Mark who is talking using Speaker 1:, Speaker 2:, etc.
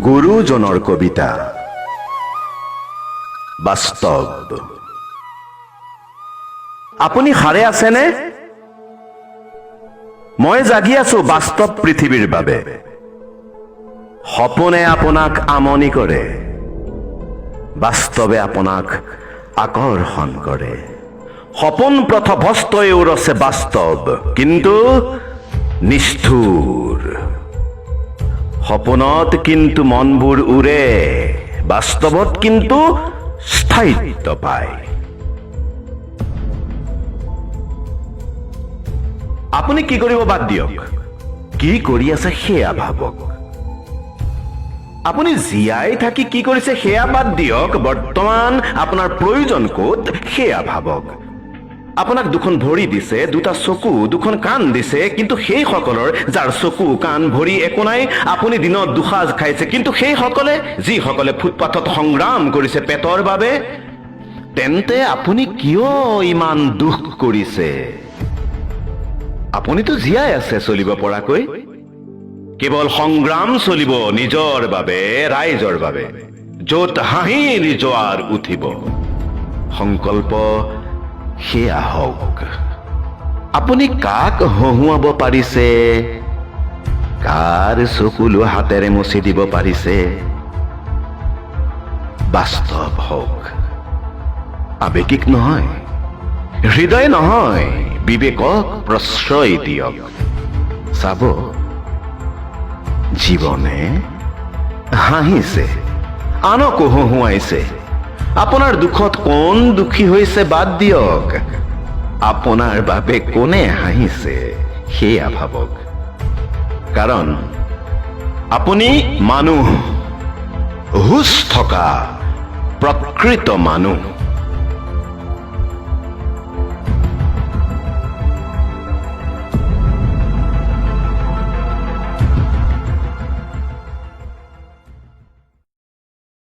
Speaker 1: গুৰুজনৰ কবিতা বাস্তৱ। আপুনি সাৰে আছেনে? মই জাগি আছো বাস্তৱ পৃথিৱীৰ বাবে। সপোনে আপোনাক আমনি কৰে, বাস্তৱে আপোনাক আকৰ্ষণ কৰে। সপোন পথভ্ৰষ্টই উৰছে বাস্তৱ, কিন্তু নিষ্ঠুৰ। সপোনত কিন্তু মনবোৰ উৰে, বাস্তৱত কিন্তু স্থায়িত্ব পায়। আপুনি কি কৰিব বাদ দিয়ক, কি কৰি আছে সেয়া ভাবক। আপুনি জীয়াই থাকি কি কৰিছে সেয়া বাদ দিয়ক, বৰ্তমান আপোনাৰ প্ৰয়োজন ক'ত সেয়া ভাবক। আপোনাক দুখন ভৰি দিছে, দুটা চকু, দুখন কাণ দিছে, কিন্তু সেই সকলৰ যাৰ চকু কাণ ভৰি একো নাই, আপুনি দিনত দুসাঁজ খাইছে, কিন্তু সেই সকলে যিসকলে ফুটপাথত সংগ্ৰাম কৰিছে পেটৰ বাবে, তেন্তে আপুনি কিয় ইমান দুখ কৰিছে? আপুনিতো জীয়াই আছে চলিব পৰাকৈ। কেৱল সংগ্ৰাম চলিব নিজৰ বাবে, ৰাইজৰ বাবে, য'ত হাঁহিৰ জোৱাৰ উঠিব। সংকল্প সেয়া হওক। আপুনি কাক হহুৱাব পাৰিছে, কাৰ চকুলো হাতেৰে মচি দিব পাৰিছে? বাস্তৱ হওক, আৱেগিক নহয়, হৃদয় নহয়, বিবেকক প্ৰশ্ৰয় দিয়ক। চাব, জীৱনে হাঁহিছে, আনকো হহুৱাইছে। আপোনাৰ দুখত কোন দুখী হৈছে বাদ দিয়ক, আপোনাৰ বাবে কোনে হাঁহিছে সেয়া ভাবক। কাৰণ আপুনি মানুহ, হুঁচ থকা প্ৰকৃত মানুহ।